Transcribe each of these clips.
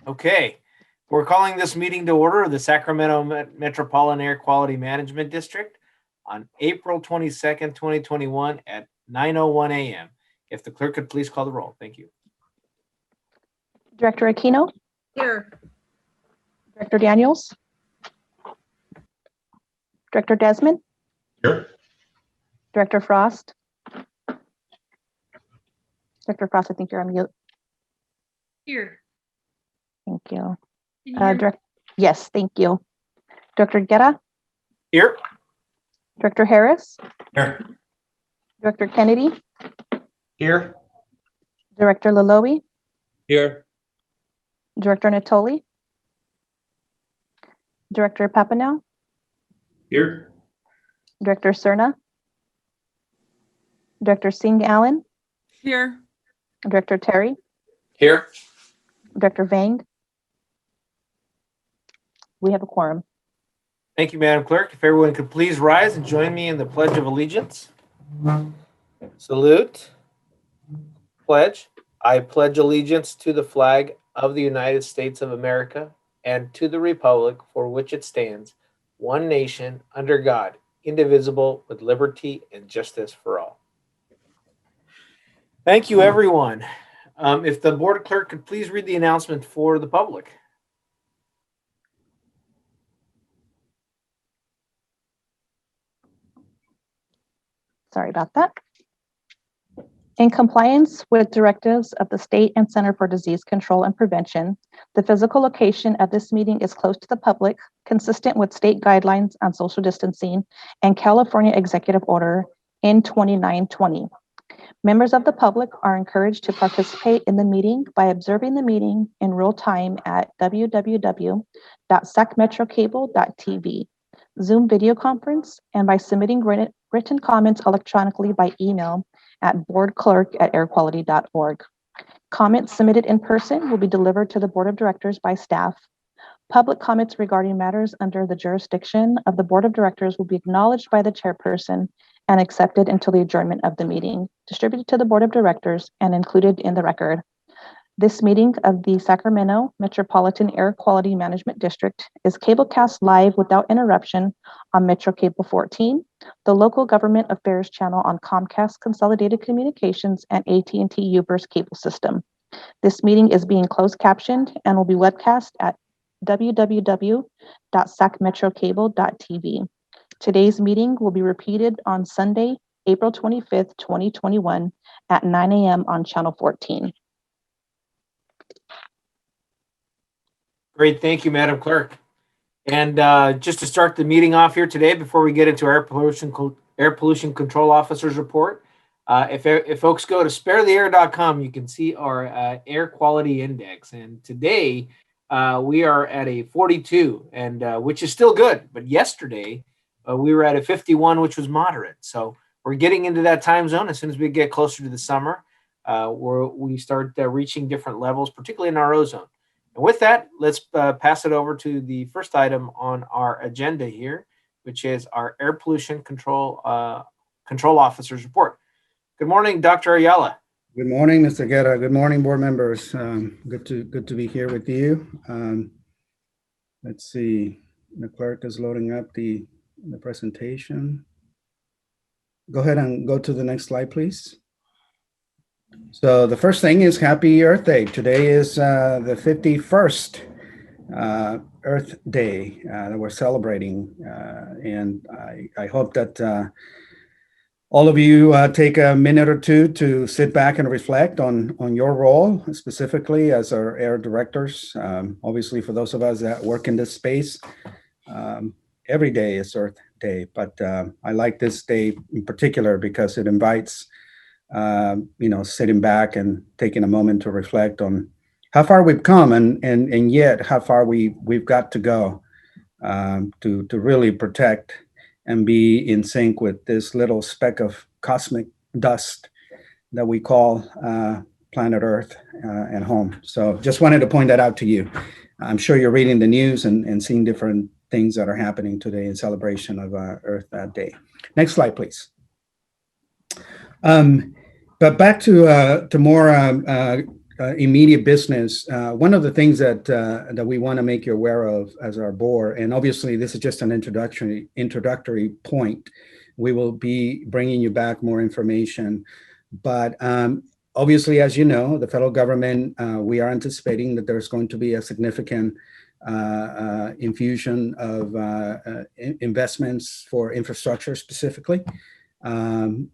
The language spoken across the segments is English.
Okay, we're calling this meeting to order of the Sacramento Metropolitan Air Quality Management District on April 22nd, 2021 at 9:01 a.m. If the clerk could please call the roll. Thank you. Director Aquino? Here. Director Daniels? Director Desmond? Here. Director Frost? Director Frost, I think you're on mute. Here. Thank you. Can you hear me? Yes, thank you. Director Guerra? Here. Director Harris? Here. Director Kennedy? Here. Director Laloe? Here. Director Natoli? Director Papineau? Here. Director Cerna? Director Singh Allen? Here. Director Terry? Here. Director Vang? We have a quorum. Thank you, Madam Clerk. If everyone could please rise and join me in the Pledge of Allegiance. Salute. Pledge. I pledge allegiance to the flag of the United States of America and to the republic for which it stands, one nation, under God, indivisible, with liberty and justice for all. Thank you, everyone. If the board clerk could please read the announcement for the public. Sorry about that. In compliance with directives of the State and Center for Disease Control and Prevention, the physical location of this meeting is closed to the public, consistent with state guidelines on social distancing and California Executive Order N2920. Members of the public are encouraged to participate in the meeting by observing the meeting in real time at www.sacmetrocable.tv, Zoom video conference, and by submitting written comments electronically by email at boardclerk@airquality.org. Comments submitted in person will be delivered to the Board of Directors by staff. Public comments regarding matters under the jurisdiction of the Board of Directors will be acknowledged by the chairperson and accepted until the adjournment of the meeting, distributed to the Board of Directors and included in the record. This meeting of the Sacramento Metropolitan Air Quality Management District is cablecast live without interruption on Metro Cable 14, the local government affairs channel on Comcast Consolidated Communications and AT&T Uverse cable system. This meeting is being closed captioned and will be webcast at www.sacmetrocable.tv. Today's meeting will be repeated on Sunday, April 25th, 2021 at 9 a.m. on Channel 14. Great, thank you, Madam Clerk. And just to start the meeting off here today, before we get into our air pollution control officer's report, if folks go to sparetheair.com, you can see our air quality index. And today we are at a 42, and which is still good. But yesterday we were at a 51, which was moderate. So we're getting into that time zone. As soon as we get closer to the summer, we start reaching different levels, particularly in our ozone. And with that, let's pass it over to the first item on our agenda here, which is our air pollution control officer's report. Good morning, Dr. Ayala. Good morning, Mr. Guerra. Good morning, board members. Good to be here with you. Let's see. The clerk is loading up the presentation. Go ahead and go to the next slide, please. So the first thing is Happy Earth Day. Today is the 51st Earth Day that we're celebrating. And I hope that all of you take a minute or two to sit back and reflect on your role, specifically as our air directors. Obviously, for those of us that work in this space, every day is Earth Day. But I like this day in particular because it invites sitting back and taking a moment to reflect on how far we've come and yet how far we've got to go to really protect and be in sync with this little speck of cosmic dust that we call planet Earth and home. So just wanted to point that out to you. I'm sure you're reading the news and seeing different things that are happening today in celebration of Earth Day. Next slide, please. But back to more immediate business, one of the things that we want to make you aware of as our board, and obviously this is just an introductory point. We will be bringing you back more information, but obviously, as you know, the federal government, we are anticipating that there's going to be a significant infusion of investments for infrastructure specifically.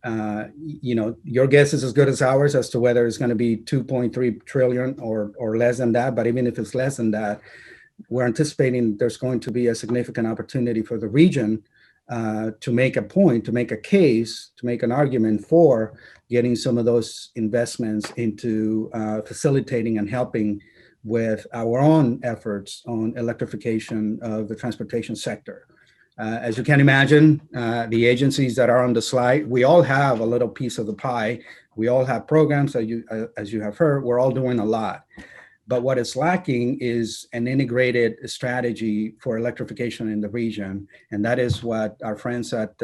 Your guess is as good as ours as to whether it's going to be 2.3 trillion or less than that. But even if it's less than that, we're anticipating there's going to be a significant opportunity for the region to make a point, to make a case, to make an argument for getting some of those investments into facilitating and helping with our own efforts on electrification of the transportation sector. As you can imagine, the agencies that are on the slide, we all have a little piece of the pie. We all have programs that as you have heard, we're all doing a lot. But what is lacking is an integrated strategy for electrification in the region. And that is what our friends at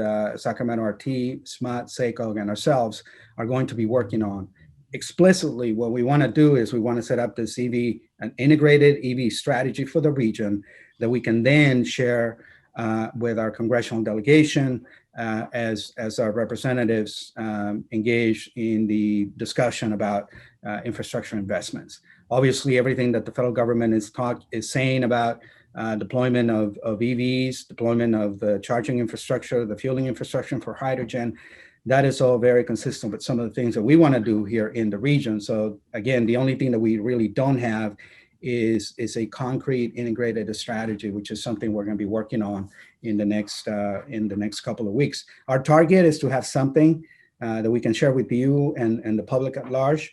Sacramento RT, SMUT, SACOG, and ourselves are going to be working on. Explicitly, what we want to do is we want to set up this an integrated EV strategy for the region that we can then share with our congressional delegation as our representatives engage in the discussion about infrastructure investments. Obviously, everything that the federal government is saying about deployment of EVs, deployment of the charging infrastructure, the fueling infrastructure for hydrogen, that is all very consistent with some of the things that we want to do here in the region. So again, the only thing that we really don't have is a concrete integrated strategy, which is something we're going to be working on in the next couple of weeks. Our target is to have something that we can share with you and the public at large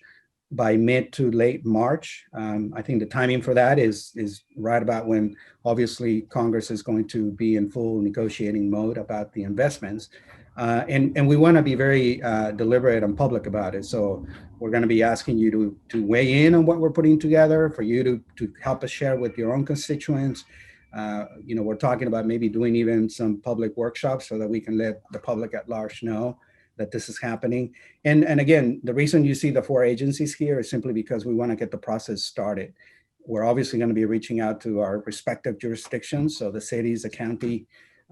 by mid to late March. I think the timing for that is right about when obviously Congress is going to be in full negotiating mode about the investments. And we want to be very deliberate and public about it. So we're going to be asking you to weigh in on what we're putting together, for you to help us share with your own constituents. We're talking about maybe doing even some public workshops so that we can let the public at large know that this is happening. And again, the reason you see the 4 agencies here is simply because we want to get the process started. We're obviously going to be reaching out to our respective jurisdictions, so the cities, the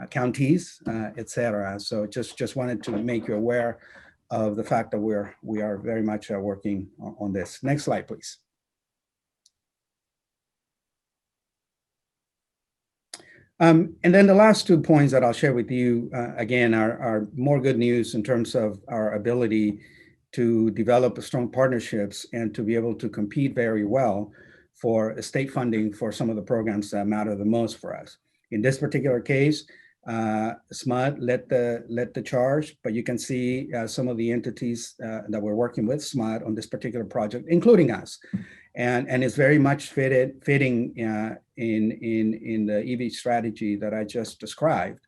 counties, et cetera. So just wanted to make you aware of the fact that we are very much working on this. Next slide, please. And then the last 2 points that I'll share with you, again, are more good news in terms of our ability to develop strong partnerships and to be able to compete very well for state funding for some of the programs that matter the most for us. In this particular case, SMUD led the charge, but you can see some of the entities that we're working with SMUD on this particular project, including us. And it's very much fitting in the EV strategy that I just described.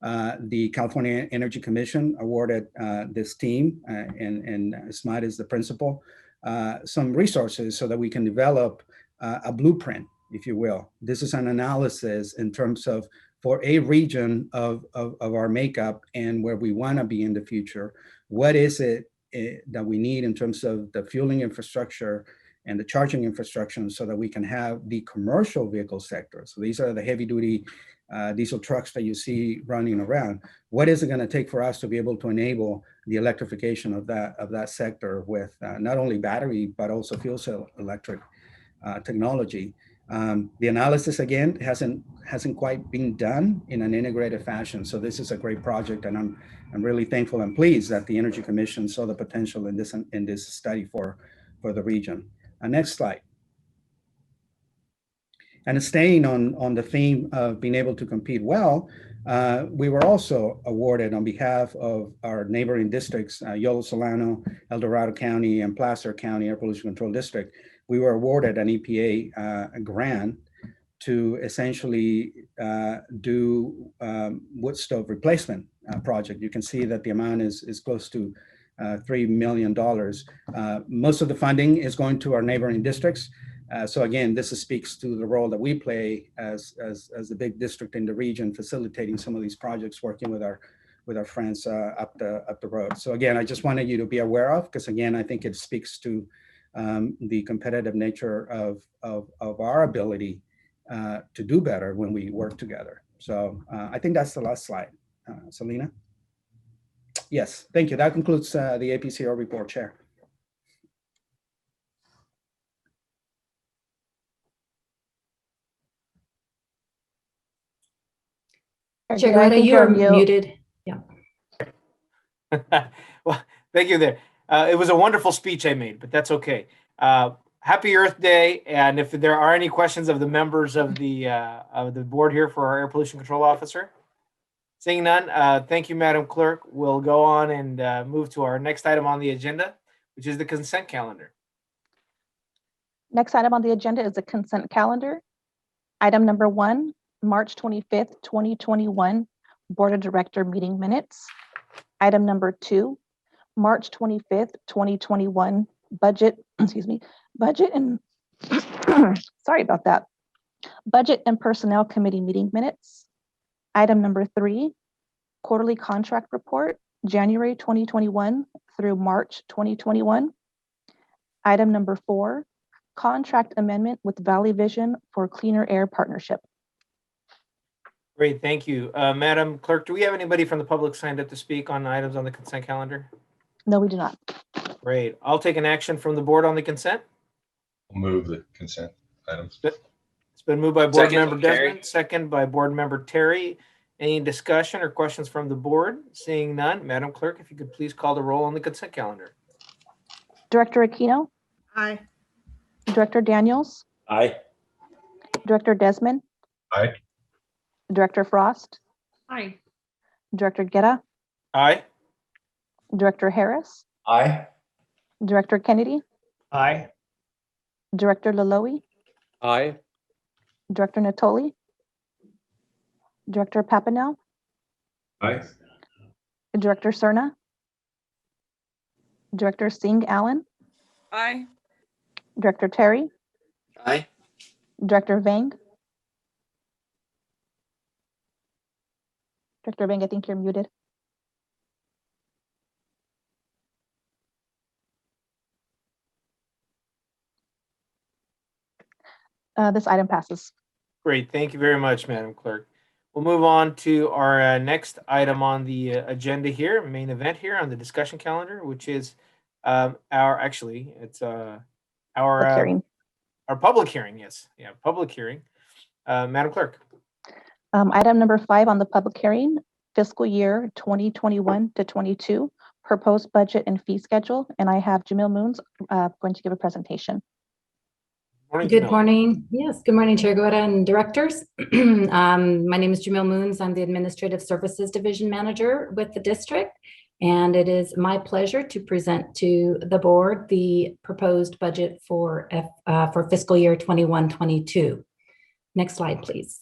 The California Energy Commission awarded this team, and SMUD is the principal, some resources so that we can develop a blueprint, if you will. This is an analysis in terms of for a region of our makeup and where we want to be in the future. What is it that we need in terms of the fueling infrastructure and the charging infrastructure so that we can have the commercial vehicle sector? So these are the heavy duty diesel trucks that you see running around. What is it going to take for us to be able to enable the electrification of that sector with not only battery, but also fuel cell electric technology? The analysis, again, hasn't quite been done in an integrated fashion. So this is a great project, and I'm really thankful and pleased that the Energy Commission saw the potential in this study for the region. Next slide. And staying on the theme of being able to compete well, we were also awarded on behalf of our neighboring districts, Yolo Solano, El Dorado County, and Placer County Air Pollution Control District. We were awarded an EPA grant to essentially do wood stove replacement project. You can see that the amount is close to $3 million. Most of the funding is going to our neighboring districts. So again, this speaks to the role that we play as the big district in the region, facilitating some of these projects, working with our friends up the road. So again, I just wanted you to be aware of, because again, I think it speaks to the competitive nature of our ability to do better when we work together. So I think that's the last slide. Selena? Yes, thank you. That concludes the APCO report, Chair. Chair Guerrero, you are muted. Well, thank you there. It was a wonderful speech I made, but that's okay. Happy Earth Day. And if there are any questions of the members of the board here for our air pollution control officer, seeing none, thank you, Madam Clerk. We'll go on and move to our next item on the agenda, which is the consent calendar. Next item on the agenda is the consent calendar. Item number 1, March 25th, 2021, Board of Director meeting minutes. Item number 2, March 25th, 2021, budget and, sorry about that, Budget and Personnel Committee meeting minutes. Item number 3, quarterly contract report, January 2021 through March 2021. Item number 4, contract amendment with Valley Vision for Cleaner Air Partnership. Great, thank you. Madam Clerk, do we have anybody from the public signed up to speak on items on the consent calendar? No, we do not. Great. I'll take an action from the board on the consent. Move the consent items. It's been moved by Board Second, Member Terry. Desmond, second by Board Member Terry. Any discussion or questions from the board? Seeing none, Madam Clerk, if you could please call the roll on the consent calendar. Director Aquino, Aye. Director Daniels, Aye. Director Desmond, Aye. Director Frost, Aye. Director Guerra, Aye. Director Harris, Aye. Director Kennedy, Aye. Director Laloe, Aye. Director Natoli, Director Papineau, Aye. Director Cerna, Director Singh Allen, Aye. Director Terry, Aye. Director Vang. Director Vang, I think you're muted. This item passes. Great. Thank you very much, Madam Clerk. We'll move on to our next item on the agenda here, main event here on the discussion calendar, which is our Public hearing. our public hearing. Yes, yeah, public hearing. Madam Clerk. Item number 5 on the public hearing, fiscal year 2021 to 22, proposed budget and fee schedule. And I have Jamil Moons going to give a presentation. Morning, Good Jamil. morning. Yes, good morning, Chair Guerra and directors. My name is Jamil Moons. I'm the Administrative Services Division Manager with the district. And it is my pleasure to present to the board the proposed budget for fiscal year 21-22. Next slide, please.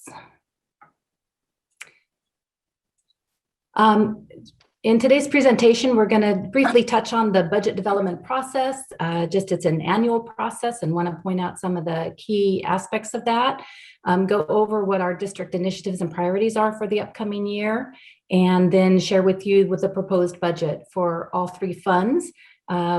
In today's presentation, we're going to briefly touch on the budget development process. It's an annual process and want to point out some of the key aspects of that. Go over what our district initiatives and priorities are for the upcoming year, and then share with you with the proposed budget for all 3 funds,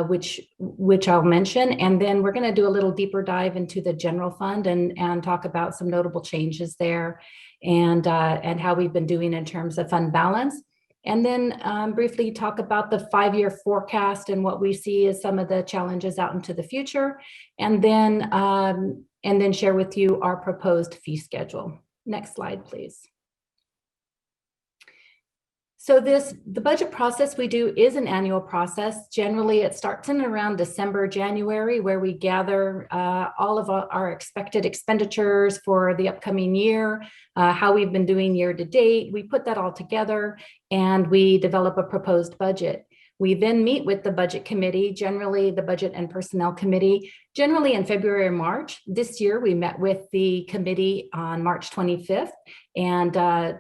which I'll mention. And then we're going to do a little deeper dive into the general fund and talk about some notable changes there and how we've been doing in terms of fund balance. And then briefly talk about the 5-year forecast and what we see as some of the challenges out into the future. And then share with you our proposed fee schedule. Next slide, please. So the budget process we do is an annual process. Generally, it starts in around December, January, where we gather all of our expected expenditures for the upcoming year, how we've been doing year to date. We put that all together and we develop a proposed budget. We then meet with the budget committee, generally the budget and personnel committee, generally in February or March. This year, we met with the committee on March 25th and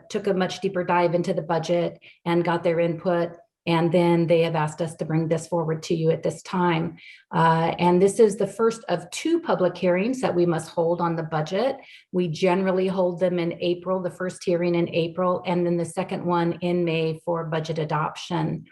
took a much deeper dive into the budget and got their input. And then they have asked us to bring this forward to you at this time. And this is the first of 2 public hearings that we must hold on the budget. We generally hold them in April, the first hearing in April, and then the second one in May for budget adoption.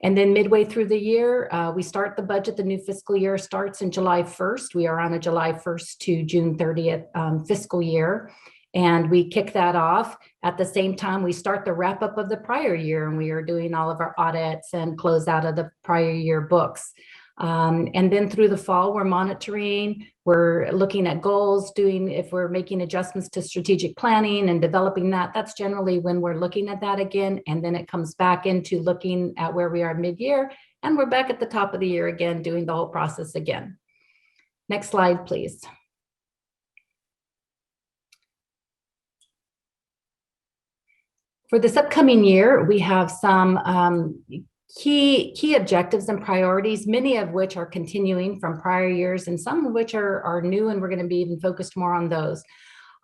And then midway through the year, we start the budget. The new fiscal year starts in July 1st. We are on a July 1st to June 30th fiscal year. And we kick that off. At the same time, we start the wrap up of the prior year, and we are doing all of our audits and close out of the prior year books. And then through the fall, we're monitoring, we're looking at goals, if we're making adjustments to strategic planning and developing that. That's generally when we're looking at that again. And then it comes back into looking at where we are mid-year, and we're back at the top of the year again, doing the whole process again. Next slide, please. For this upcoming year, we have some key objectives and priorities, many of which are continuing from prior years and some of which are new, and we're going to be even focused more on those.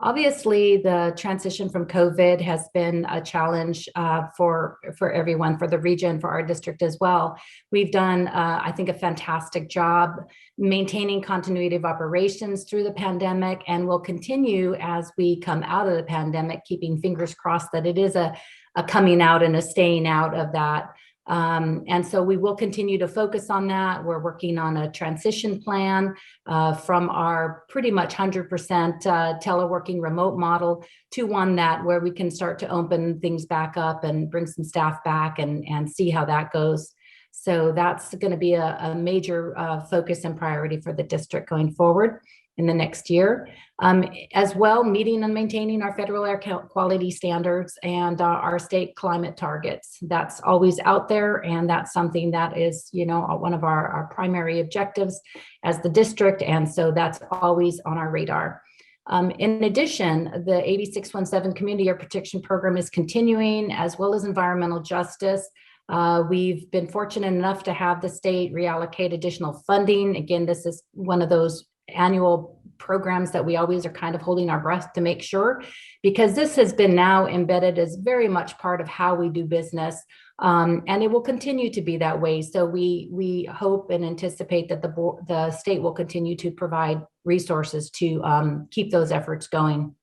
Obviously, the transition from COVID has been a challenge for everyone, for the region, for our district as well. We've done, I think, a fantastic job maintaining continuity of operations through the pandemic, and will continue as we come out of the pandemic, keeping fingers crossed that it is a coming out and a staying out of that. And so we will continue to focus on that. We're working on a transition plan from our pretty much 100% teleworking remote model to one where we can start to open things back up and bring some staff back and see how that goes. So that's going to be a major focus and priority for the district going forward in the next year. As well, meeting and maintaining our federal air quality standards and our state climate targets. That's always out there, and that's something that is, one of our primary objectives as the district, and so that's always on our radar. In addition, the 8617 Community Air Protection Program is continuing, as well as environmental justice. We've been fortunate enough to have the state reallocate additional funding. Again, this is one of those annual programs that we always are kind of holding our breath to make sure, because this has been now embedded as very much part of how we do business, and it will continue to be that way. So we hope and anticipate that the state will continue to provide resources to keep those efforts going.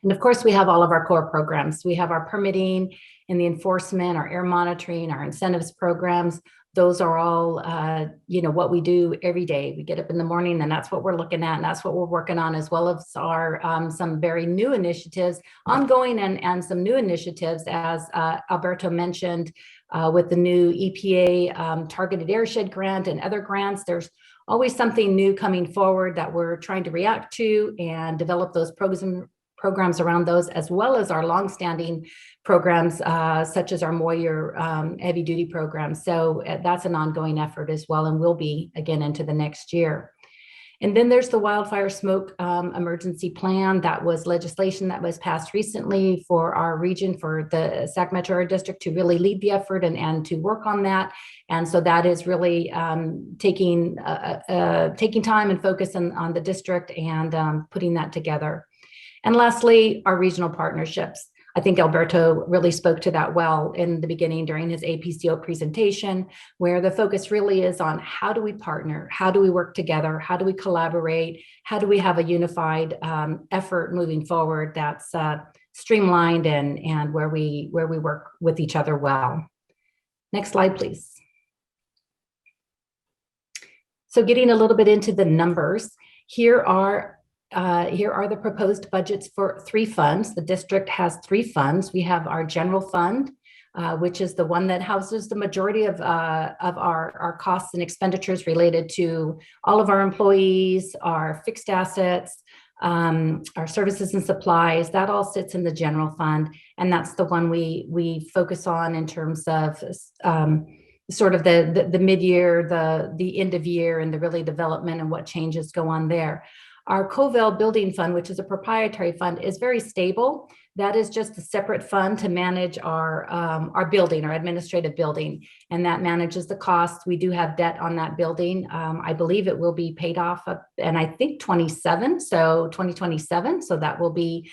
And of course, we have all of our core programs. We have our permitting and the enforcement, our air monitoring, our incentives programs. Those are all, what we do every day. We get up in the morning, and that's what we're looking at, and that's what we're working on, as well as our some very new initiatives, ongoing and some new initiatives, as Alberto mentioned, with the new EPA targeted airshed grant and other grants. There's always something new coming forward that we're trying to react to and develop those programs around those, as well as our longstanding programs, such as our Moyer heavy duty program. So that's an ongoing effort as well, and will be again into the next year. And then there's the wildfire smoke emergency plan. That was legislation that was passed recently for our region, for the Sacramento area district, to really lead the effort and to work on that. And so that is really taking time and focus on the district and putting that together. And lastly, our regional partnerships. I think Alberto really spoke to that well in the beginning during his APCO presentation, where the focus really is on how do we partner, how do we work together, how do we collaborate, how do we have a unified effort moving forward that's streamlined and where we work with each other well. Next slide, please. So getting a little bit into the numbers, here are the proposed budgets for 3 funds. The district has 3 funds. We have our general fund, which is the one that houses the majority of our costs and expenditures related to all of our employees, our fixed assets, our services and supplies. That all sits in the general fund, and that's the one we focus on in terms of sort of the mid-year, the end of year, and the really development and what changes go on there. Our Covell Building Fund, which is a proprietary fund, is very stable. That is just a separate fund to manage our building, our administrative building, and that manages the costs. We do have debt on that building. I believe it will be paid off, and I think 2027. So that will be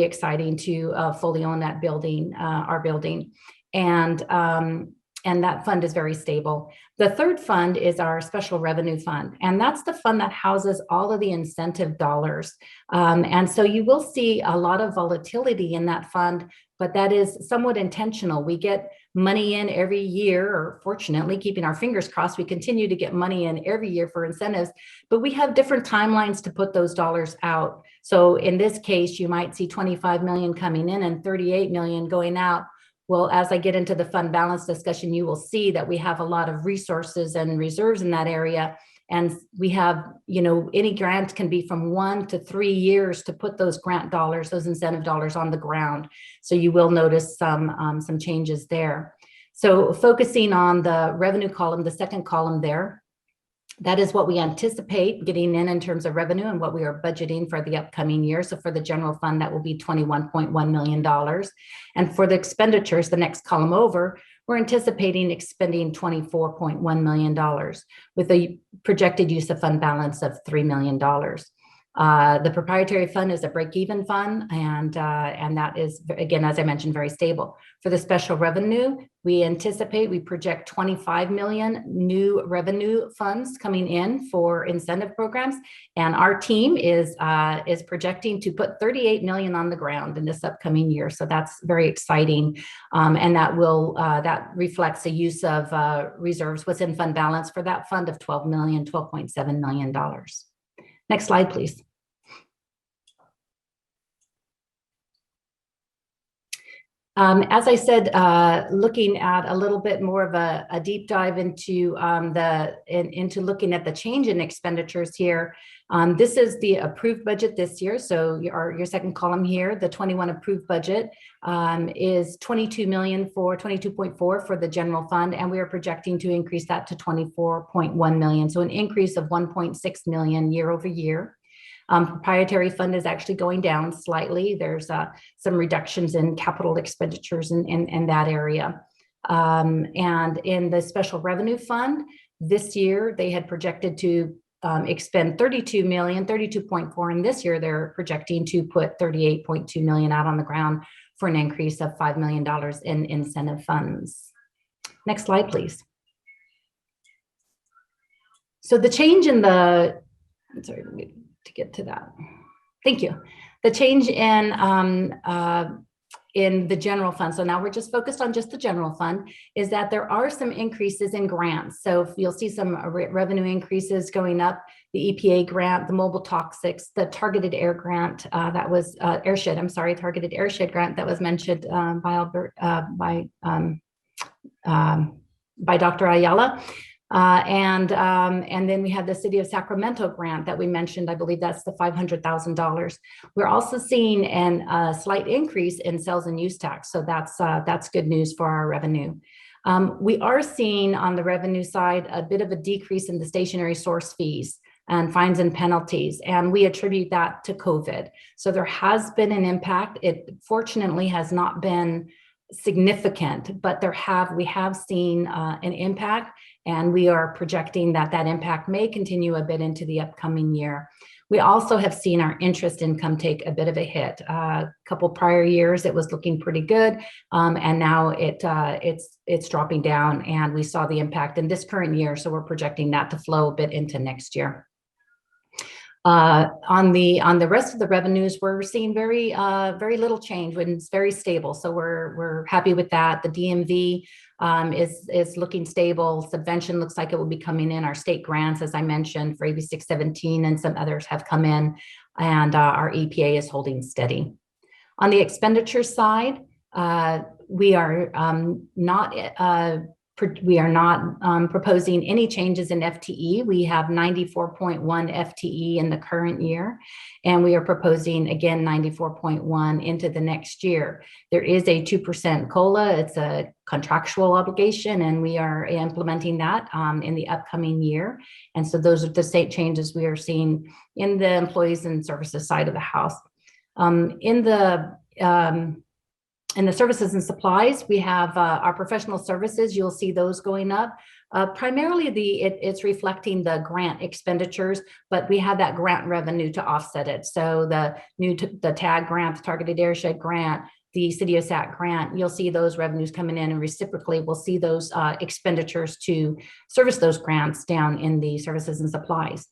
exciting to fully own that building, our building. And that fund is very stable. The third fund is our special revenue fund, and that's the fund that houses all of the incentive dollars. And so you will see a lot of volatility in that fund, but that is somewhat intentional. We get money in every year, or fortunately, keeping our fingers crossed, we continue to get money in every year for incentives, but we have different timelines to put those dollars out. So in this case, you might see 25 million coming in and 38 million going out. Well, as I get into the fund balance discussion, you will see that we have a lot of resources and reserves in that area. And we have, any grant can be from 1 to 3 years to put those grant dollars, those incentive dollars on the ground. So you will notice some changes there. So focusing on the revenue column, the second column there, that is what we anticipate getting in terms of revenue and what we are budgeting for the upcoming year. So for the general fund, that will be $21.1 million. And for the expenditures, the next column over, we're anticipating expending $24.1 million with a projected use of fund balance of $3 million. The proprietary fund is a break-even fund, and that is, again, as I mentioned, very stable. For the special revenue, we project 25 million new revenue funds coming in for incentive programs, and our team is projecting to put 38 million on the ground in this upcoming year. So that's very exciting, and that reflects the use of reserves within fund balance for that fund of $12.7 million. Next slide, please. As I said, looking at a little bit more of a deep dive into looking at the change in expenditures here. This is the approved budget this year. So your second column here, the 21 approved budget is 22.4 for the general fund, and we are projecting to increase that to 24.1 million. So an increase of 1.6 million year over year. Proprietary fund is actually going down slightly. There's some reductions in capital expenditures in that area. And in the special revenue fund, this year they had projected to expend 32 million, 32.4, and this year they're projecting to put 38.2 million out on the ground for an increase of $5 million in incentive funds. Next slide, please. So the change in the, to get to that. Thank you. The change in the general fund, so now we're just focused on just the general fund, is that there are some increases in grants. So you'll see some revenue increases going up, the EPA grant, the mobile toxics, the targeted air grant that was targeted airshed grant that was mentioned by Dr. Ayala. And then we have the City of Sacramento grant that we mentioned. I believe that's the $500,000. We're also seeing a slight increase in sales and use tax. So that's good news for our revenue. We are seeing on the revenue side a bit of a decrease in the stationary source fees and fines and penalties, and we attribute that to COVID. So there has been an impact. It fortunately has not been significant, but we have seen an impact, and we are projecting that impact may continue a bit into the upcoming year. We also have seen our interest income take a bit of a hit. A couple prior years, it was looking pretty good, and now it's dropping down, and we saw the impact in this current year, so we're projecting that to flow a bit into next year. On the rest of the revenues, we're seeing very little change, when it's very stable. So we're happy with that. The DMV is looking stable. Subvention looks like it will be coming in. Our state grants, as I mentioned, for AB 617 and some others have come in, and our EPA is holding steady. On the expenditure side, we are not proposing any changes in FTE. We have 94.1 FTE in the current year, and we are proposing, again, 94.1 into the next year. There is a 2% COLA. It's a contractual obligation, and we are implementing that in the upcoming year. And so those are the state changes we are seeing in the employees and services side of the house. In the services and supplies, we have our professional services. You'll see those going up. Primarily, it's reflecting the grant expenditures, but we have that grant revenue to offset it. So the TAG grant, the Targeted Airshed grant, the City of Sac grant, you'll see those revenues coming in, and reciprocally, we'll see those expenditures to service those grants down in the services and supplies.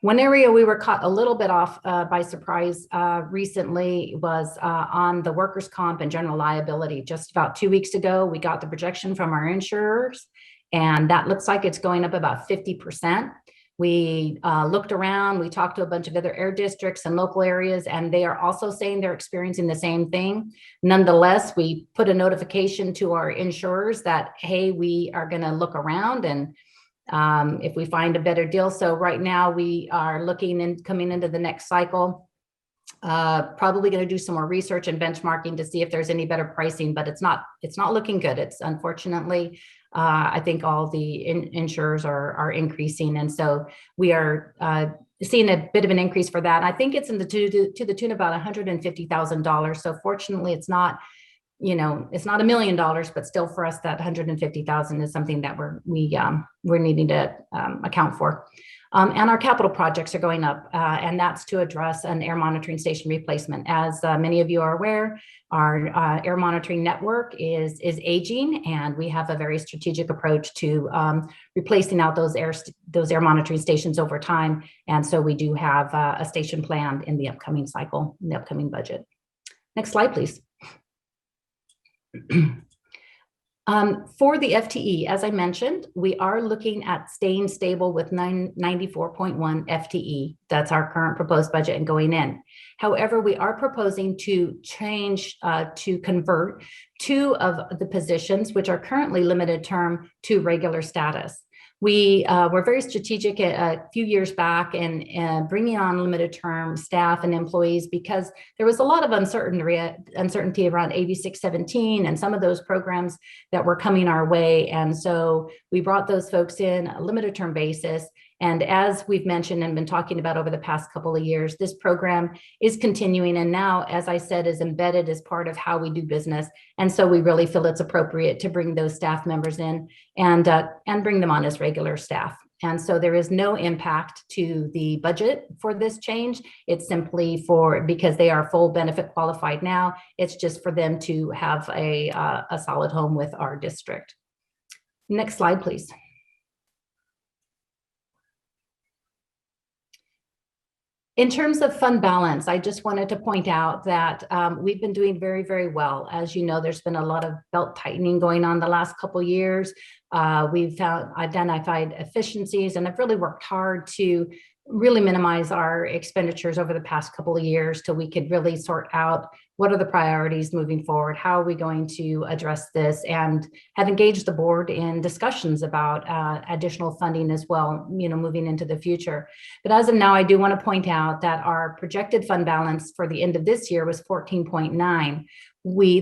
One area we were caught a little bit off by surprise recently was on the workers' comp and general liability. Just about 2 weeks ago, we got the projection from our insurers, and that looks like it's going up about 50%. We looked around, we talked to a bunch of other air districts and local areas, and they are also saying they're experiencing the same thing. Nonetheless, we put a notification to our insurers that, hey, we are going to look around and if we find a better deal. So right now we are looking and coming into the next cycle, probably going to do some more research and benchmarking to see if there's any better pricing, but it's not looking good. It's unfortunately, I think all the insurers are increasing. And so we are seeing a bit of an increase for that. I think it's to the tune of about $150,000. So fortunately, it's not, it's not $1 million, but still for us, that 150,000 is something that we're needing to account for. And our capital projects are going up, and that's to address an air monitoring station replacement. As many of you are aware, our air monitoring network is aging, and we have a very strategic approach to replacing out those air monitoring stations over time. And so we do have a station planned in the upcoming cycle, in the upcoming budget. Next slide, please. For the FTE, as I mentioned, we are looking at staying stable with 94.1 FTE. That's our current proposed budget and going in. However, we are proposing to change, to convert 2 of the positions, which are currently limited term, to regular status. We were very strategic a few years back in bringing on limited term staff and employees because there was a lot of uncertainty around AB 617 and some of those programs that were coming our way. And so we brought those folks in a limited term basis. And as we've mentioned and been talking about over the past couple of years, this program is continuing. And now, as I said, is embedded as part of how we do business. And so we really feel it's appropriate to bring those staff members in and bring them on as regular staff. And so there is no impact to the budget for this change. It's simply because they are full benefit qualified now. It's just for them to have a solid home with our district. Next slide, please. In terms of fund balance, I just wanted to point out that we've been doing very, very well. As you know, there's been a lot of belt tightening going on the last couple of years. We've identified efficiencies, and I've really worked hard to really minimize our expenditures over the past couple of years till we could really sort out what are the priorities moving forward, how are we going to address this, and have engaged the board in discussions about additional funding as well, moving into the future. But as of now, I do want to point out that our projected fund balance for the end of this year was 14.9.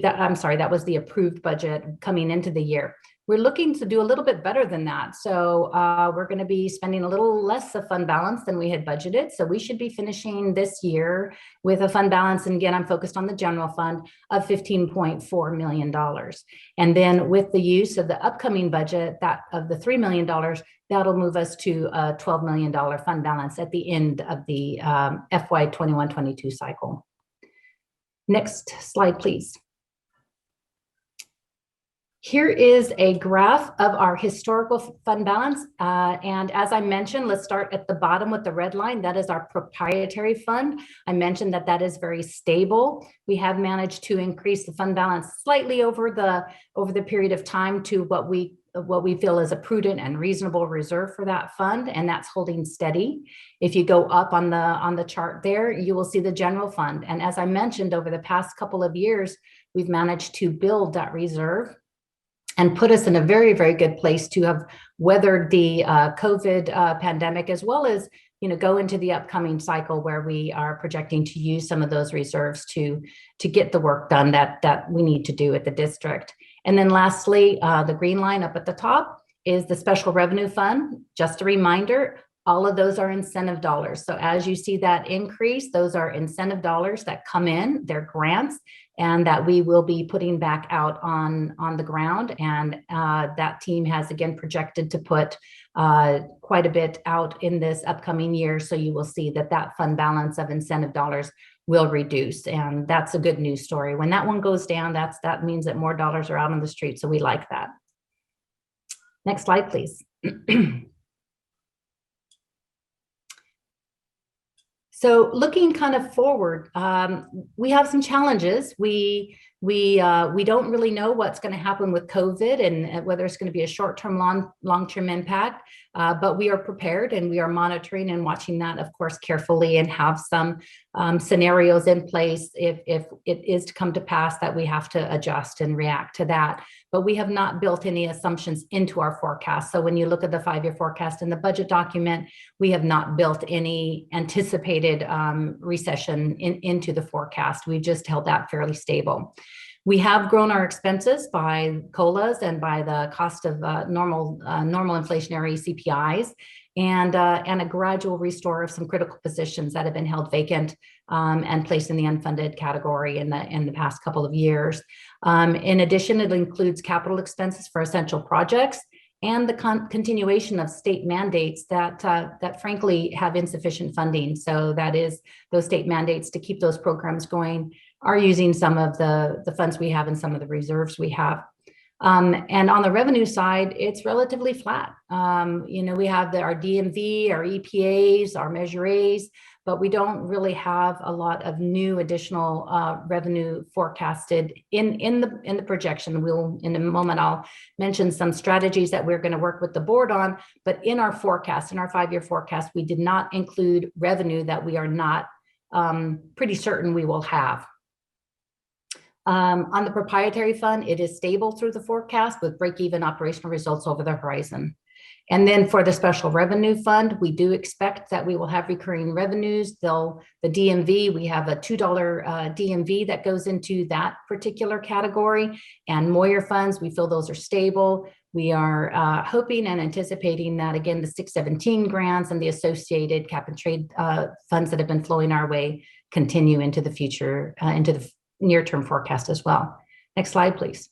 That was the approved budget coming into the year. We're looking to do a little bit better than that. So we're going to be spending a little less of fund balance than we had budgeted. So we should be finishing this year with a fund balance. And again, I'm focused on the general fund of $15.4 million. And then with the use of the upcoming budget, that of the $3 million, that'll move us to a $12 million fund balance at the end of the FY 21-22 cycle. Next slide, please. Here is a graph of our historical fund balance. And as I mentioned, let's start at the bottom with the red line. That is our proprietary fund. I mentioned that that is very stable. We have managed to increase the fund balance slightly over the period of time to what we feel is a prudent and reasonable reserve for that fund, and that's holding steady. If you go up on the chart there, you will see the general fund. And as I mentioned, over the past couple of years, we've managed to build that reserve and put us in a very, very good place to have weathered the COVID pandemic, as well as go into the upcoming cycle where we are projecting to use some of those reserves to get the work done that we need to do at the district. And then lastly, the green line up at the top is the special revenue fund. Just a reminder, All of those are incentive dollars. So as you see that increase, those are incentive dollars that come in, they're grants, and that we will be putting back out on the ground. And that team has again projected to put quite a bit out in this upcoming year. So you will see that that fund balance of incentive dollars will reduce. And that's a good news story. When that one goes down, that means that more dollars are out on the street. So we like that. Next slide, please. So looking kind of forward, we have some challenges. We don't really know what's going to happen with COVID and whether it's going to be a short-term, long-term impact, but we are prepared and we are monitoring and watching that, of course, carefully, and have some scenarios in place if it is to come to pass that we have to adjust and react to that. But we have not built any assumptions into our forecast. So when you look at the 5-year forecast in the budget document, we have not built any anticipated recession into the forecast. We just held that fairly stable. We have grown our expenses by COLAs and by the cost of normal inflationary CPIs, and a gradual restore of some critical positions that have been held vacant and placed in the unfunded category in the past couple of years. In addition, it includes capital expenses for essential projects and the continuation of state mandates that frankly have insufficient funding. So that is those state mandates to keep those programs going are using some of the funds we have and some of the reserves we have. And on the revenue side, it's relatively flat. We have our DMV, our EPAs, our Measure A's, but we don't really have a lot of new additional revenue forecasted in the projection. In a moment, I'll mention some strategies that we're going to work with the board on, but in our forecast, in our 5-year forecast, we did not include revenue that we are not pretty certain we will have. On the proprietary fund, it is stable through the forecast with break-even operational results over the horizon. And then for the special revenue fund, we do expect that we will have recurring revenues. The DMV, we have a $2 DMV that goes into that particular category. And Moyer funds, we feel those are stable. We are hoping and anticipating that, again, the 617 grants and the associated cap and trade funds that have been flowing our way continue into the future, into the near-term forecast as well. Next slide, please.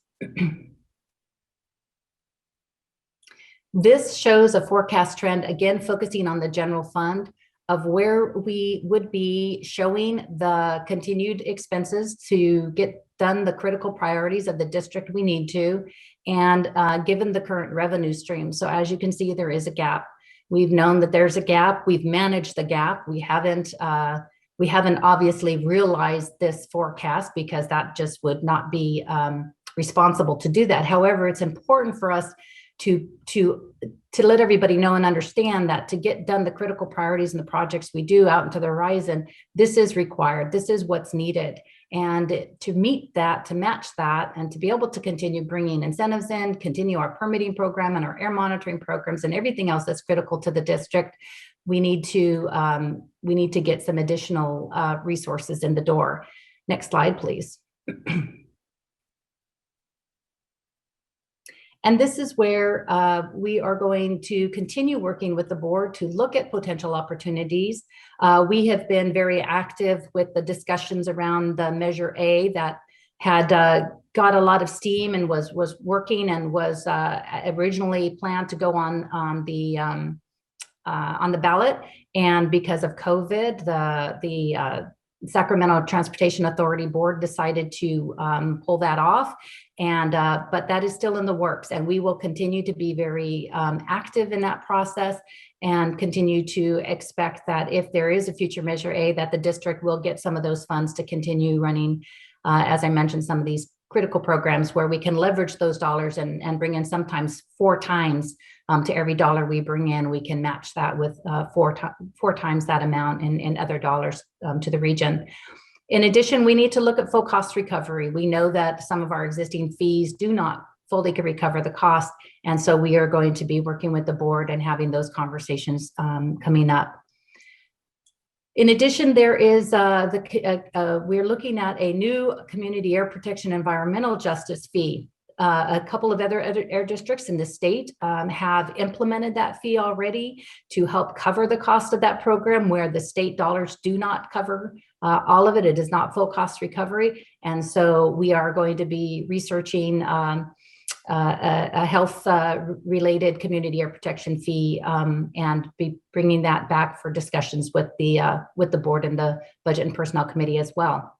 This shows a forecast trend, again, focusing on the general fund of where we would be showing the continued expenses to get done the critical priorities of the district we need to, and given the current revenue stream. So as you can see, there is a gap. We've known that there's a gap. We've managed the gap. We haven't obviously realized this forecast because that just would not be responsible to do that. However, it's important for us to let everybody know and understand that to get done the critical priorities and the projects we do out into the horizon, this is required. This is what's needed. And to meet that, to match that, and to be able to continue bringing incentives in, continue our permitting program and our air monitoring programs and everything else that's critical to the district, we need to get some additional resources in the door. Next slide, please. And this is where we are going to continue working with the board to look at potential opportunities. We have been very active with the discussions around the Measure A that had got a lot of steam and was working and was originally planned to go on the ballot. And because of COVID, the Sacramento Transportation Authority Board decided to pull that off. And but that is still in the works, and we will continue to be very active in that process and continue to expect that if there is a future Measure A, that the district will get some of those funds to continue running, as I mentioned, some of these critical programs where we can leverage those dollars and bring in sometimes 4 times to every dollar we bring in. We can match that with 4 times that amount in other dollars to the region. In addition, we need to look at full cost recovery. We know that some of our existing fees do not fully recover the cost. And so we are going to be working with the board and having those conversations coming up. In addition, there is we're looking at a new community air protection environmental justice fee. a couple of other air districts in the state have implemented that fee already to help cover the cost of that program, where the state dollars do not cover all of it. It is not full cost recovery. And so we are going to be researching a health related community air protection fee and be bringing that back for discussions with the board and the Budget and Personnel Committee as well.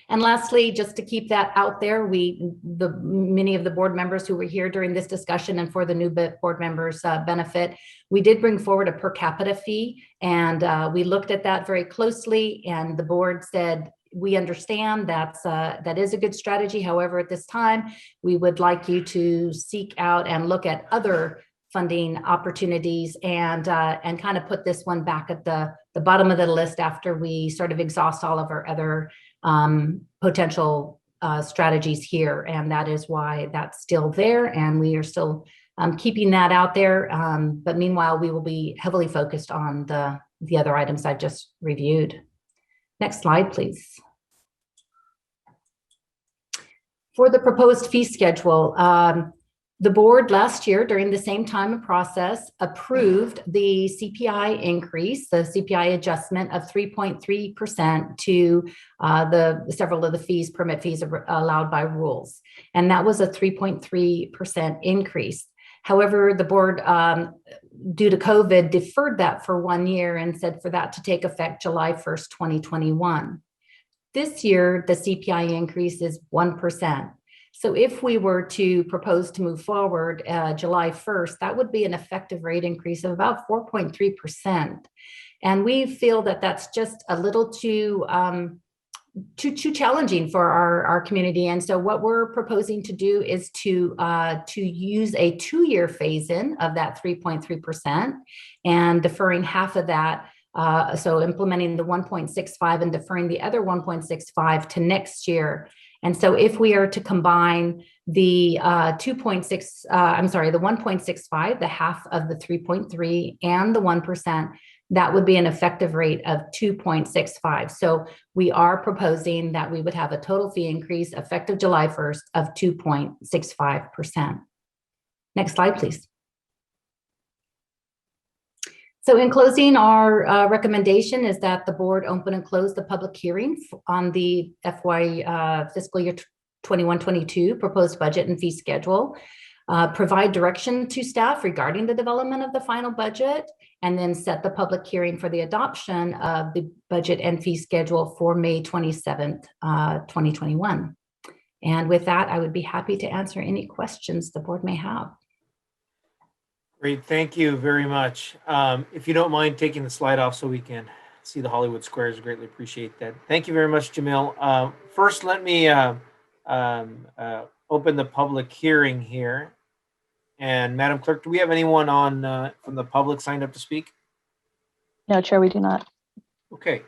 And lastly, just to keep that out there, many of the board members who were here during this discussion, and for the new board members' benefit, we did bring forward a per capita fee, and we looked at that very closely, and the board said, we understand that is a good strategy. However, at this time, we would like you to seek out and look at other funding opportunities and kind of put this one back at the bottom of the list after we sort of exhaust all of our other potential strategies here. And that is why that's still there. And we are still keeping that out there. But meanwhile, we will be heavily focused on the other items I've just reviewed. Next slide, please. For the proposed fee schedule, the board last year, during the same time of process, approved the CPI increase, the CPI adjustment of 3.3% to several of the fees, permit fees allowed by rules. And that was a 3.3% increase. However, the board, due to COVID, deferred that for 1 year and said for that to take effect July 1st, 2021. This year, the CPI increase is 1%. So if we were to propose to move forward July 1st, that would be an effective rate increase of about 4.3%. And we feel that that's just a little too challenging for our community. And so what we're proposing to do is to use a 2-year phase-in of that 3.3% and deferring half of that. So implementing the 1.65 and deferring the other 1.65 to next year. And so if we are to combine the the 1.65, the half of the 3.3 and the 1%, that would be an effective rate of 2.65. So we are proposing that we would have a total fee increase effective July 1st of 2.65%. Next slide, please. So in closing, our recommendation is that the board open and close the public hearing on the FY fiscal year 21-22 proposed budget and fee schedule, provide direction to staff regarding the development of the final budget, and then set the public hearing for the adoption of the budget and fee schedule for May 27th, 2021. And with that, I would be happy to answer any questions the board may have. Great, thank you very much. If you don't mind taking the slide off so we can see the Hollywood Squares, greatly appreciate that. Thank you very much, Jamil. First, let me open the public hearing here. And Madam Clerk, do we have anyone on from the public signed up to speak? No, Chair, we do not. Okay,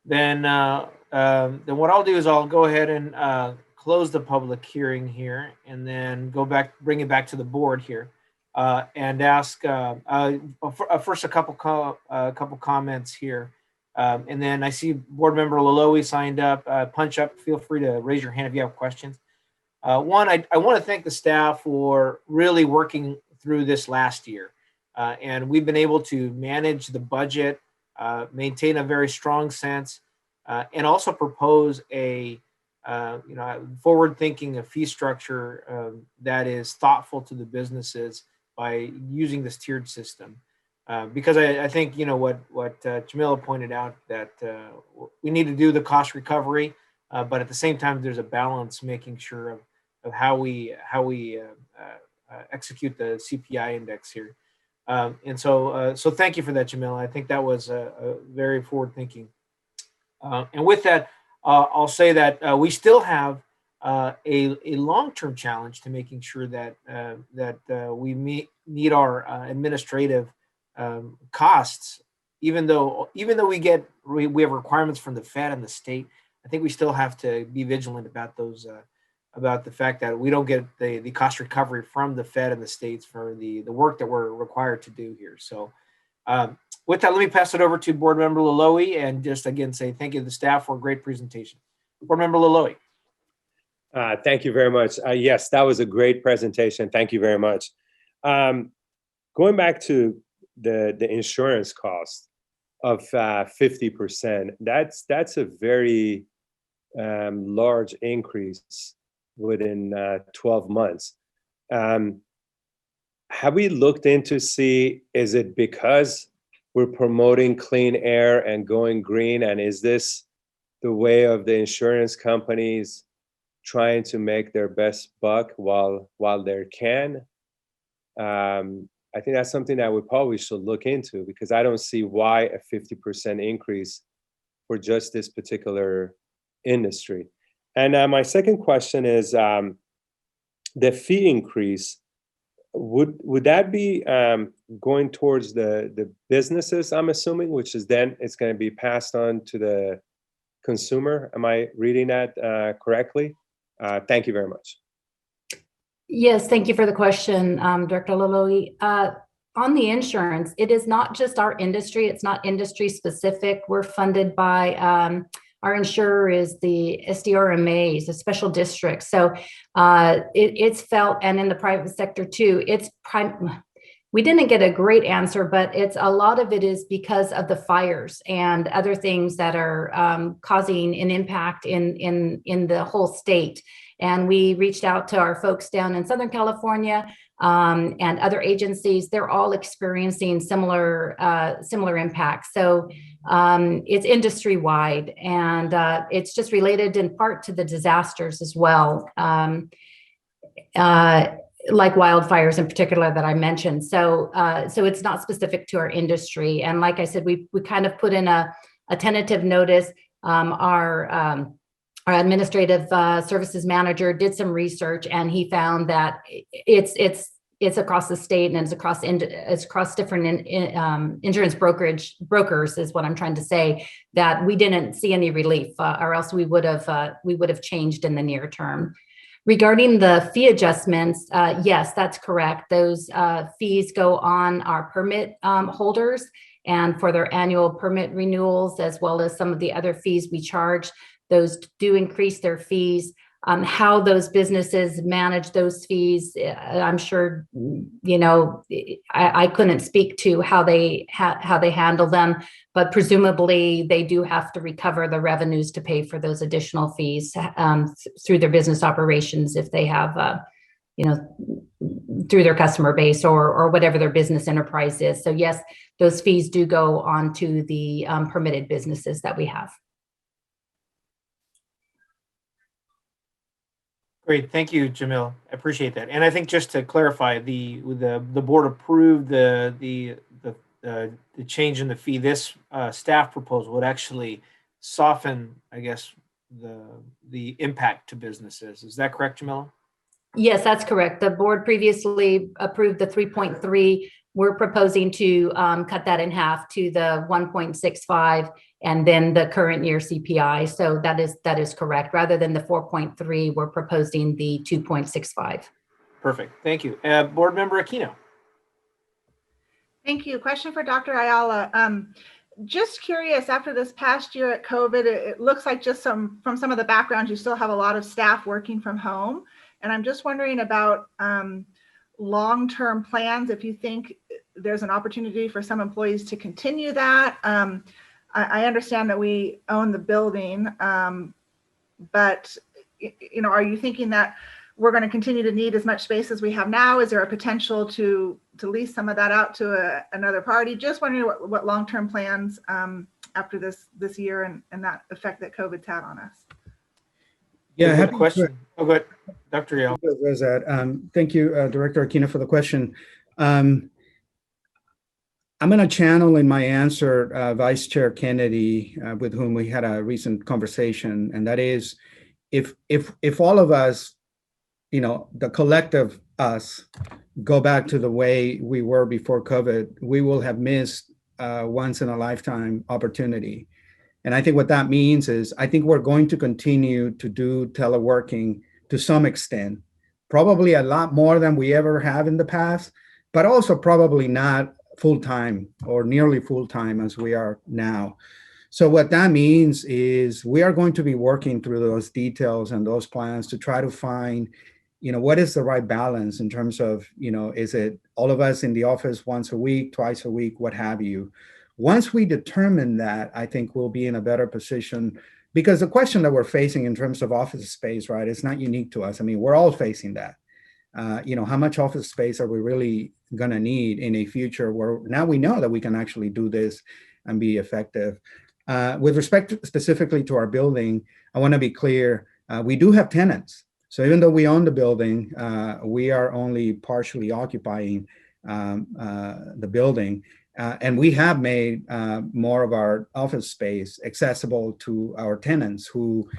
then what I'll do is I'll go ahead and close the public hearing here, and then bring it back to the board here. And ask first a couple comments here, and then I see Board Member Laloe signed up. Punch up. Feel free to raise your hand if you have questions. One, I want to thank the staff for really working through this last year, and we've been able to manage the budget, maintain a very strong sense, and also propose a forward-thinking fee structure that is thoughtful to the businesses by using this tiered system, because I think what Jamila pointed out, that we need to do the cost recovery, but at the same time there's a balance, making sure of how we execute the CPI index here, and so thank you for that, Jamila. I think that was a very forward thinking, and with that, I'll say that we still have a long-term challenge to making sure that we meet our administrative costs, even though we have requirements from the Fed and the state. I think we still have to be vigilant about those about the fact that we don't get the cost recovery from the Fed and the states for the work that we're required to do here. So with that, let me pass it over to Board Member Laloe and just again say thank you to the staff for a great presentation. Board Member Laloe. Thank you very much. Yes, that was a great presentation. Thank you very much. Going back to the insurance cost of 50%, that's a very large increase within 12 months. Have we looked into see, is it because we're promoting clean air and going green? And is this the way of the insurance companies trying to make their best buck while they can? I think that's something that we probably should look into, because I don't see why a 50% increase for just this particular industry. And my second question is the fee increase. Would that be going towards the businesses, I'm assuming, which is then it's going to be passed on to the consumer? Am I reading that correctly? Thank you very much. Yes, thank you for the question, Director Laloi. On the insurance, it is not just our industry. It's not industry specific. We're funded by our insurer is the SDRMAs, the special districts. So it's felt, and in the private sector too, we didn't get a great answer, but a lot of it is because of the fires and other things that are causing an impact in the whole state. And we reached out to our folks down in Southern California and other agencies. They're all experiencing similar impacts. So it's industry wide, and it's just related in part to the disasters as well, like wildfires in particular that I mentioned. So it's not specific to our industry. And like I said, we kind of put in a tentative notice. Our administrative services manager did some research, and he found that it's across the state, and it's across different insurance brokers is what I'm trying to say, that we didn't see any relief, or else we would have changed in the near term. Regarding the fee adjustments, yes, that's correct. Those fees go on our permit holders and for their annual permit renewals, as well as some of the other fees we charge. Those do increase their fees. How those businesses manage those fees, I'm sure, I couldn't speak to how they handle them, but presumably they do have to recover the revenues to pay for those additional fees through their business operations, if they have, through their customer base or whatever their business enterprise is. So yes, those fees do go on to the permitted businesses that we have. Great, thank you, Jamil. I appreciate that. And I think just to clarify, the board approved the change in the fee. This staff proposal would actually soften, I guess, the impact to businesses. Is that correct, Jamila? Yes, that's correct. The board previously approved the 3.3. We're proposing to cut that in half to the 1.65 and then the current year CPI. So that is correct. Rather than the 4.3, we're proposing the 2.65. Perfect. Thank you. Board Member Aquino. Thank you. Question for Dr. Ayala. Just curious, after this past year at COVID, it looks like just from some of the backgrounds, you still have a lot of staff working from home. And I'm just wondering about long-term plans, if you think there's an opportunity for some employees to continue that. I understand that we own the building, but are you thinking that we're going to continue to need as much space as we have now? Is there a potential to lease some of that out to another party? Just wondering what long-term plans after this year and that effect that COVID's had on us. Yeah, good question. Oh, good, Dr. Yale. Thank you, Director Aquino, for the question. I'm going to channel in my answer Vice Chair Kennedy, with whom we had a recent conversation, and that is, if all of us, the collective us, go back to the way we were before COVID, we will have missed once in a lifetime opportunity. And I think what that means is, I think we're going to continue to do teleworking to some extent, probably a lot more than we ever have in the past, but also probably not full-time or nearly full-time as we are now. So what that means is we are going to be working through those details and those plans to try to find, what is the right balance in terms of, is it all of us in the office once a week, twice a week, what have you. Once we determine that, I think we'll be in a better position, because the question that we're facing in terms of office space, right, it's not unique to us. I mean, we're all facing that. How much office space are we really going to need in a future where now we know that we can actually do this and be effective. With respect specifically to our building, I want to be clear, we do have tenants. So even though we own the building, we are only partially occupying the building. And we have made more of our office space accessible to our tenants who,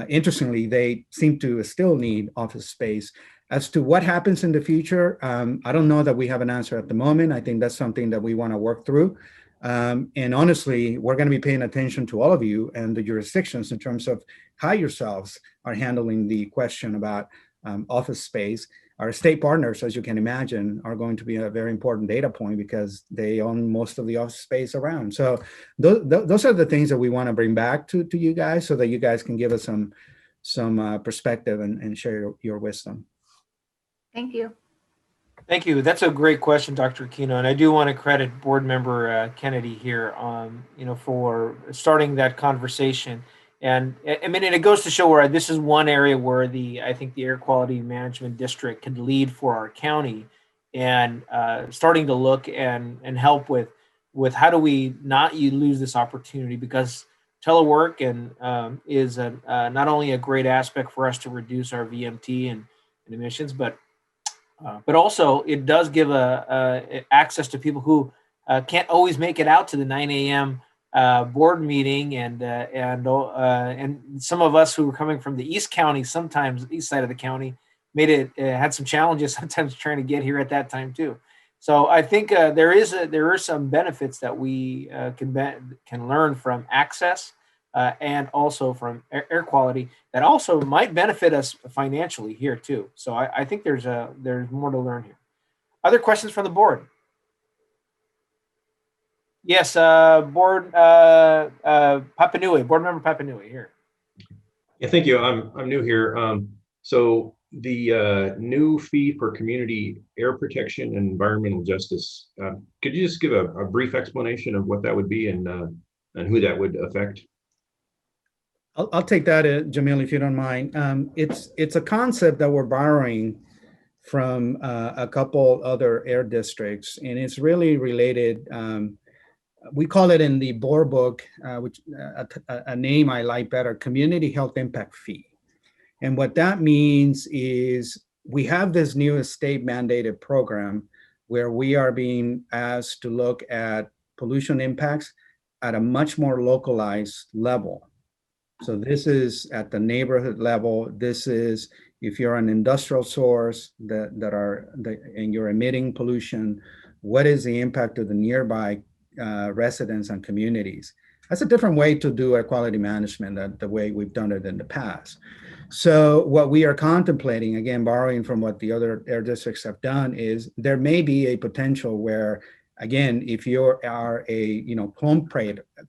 interestingly, they seem to still need office space. As to what happens in the future, I don't know that we have an answer at the moment. I think that's something that we want to work through. And honestly, we're going to be paying attention to all of you and the jurisdictions in terms of how yourselves are handling the question about office space. Our state partners, as you can imagine, are going to be a very important data point because they own most of the office space around. So those are the things that we want to bring back to you guys so that you guys can give us some perspective and share your wisdom. Thank you. Thank you. That's a great question, Dr. Aquino, and I do want to credit Board Member Kennedy here, for starting that conversation. And I mean, and it goes to show where this is one area where I think the Air Quality Management District can lead for our county, and starting to look and help with how do we not lose this opportunity, because telework is not only a great aspect for us to reduce our VMT and emissions, but also it does give access to people who can't always make it out to the 9 a.m. Board meeting, and some of us who are coming from the East County, sometimes the east side of the county, had some challenges sometimes trying to get here at that time too. So I think there are some benefits that we can learn from access and also from air quality that also might benefit us financially here too. So I think there's more to learn here. Other questions from the board? Yes, Board Papanui, Board Member Papanui here. Yeah, thank you. I'm new here. So the new fee for community air protection and environmental justice, could you just give a brief explanation of what that would be and who that would affect? I'll take that, Jamil, if you don't mind. It's a concept that we're borrowing from a couple other air districts, and it's really related. We call it in the board book, which a name I like better, Community Health Impact Fee. And what that means is we have this new state mandated program where we are being asked to look at pollution impacts at a much more localized level. So this is at the neighborhood level. This is if you're an industrial source and you're emitting pollution, what is the impact of the nearby residents and communities? That's a different way to do air quality management than the way we've done it in the past. So what we are contemplating, again, borrowing from what the other air districts have done, is there may be a potential where, again, if you are a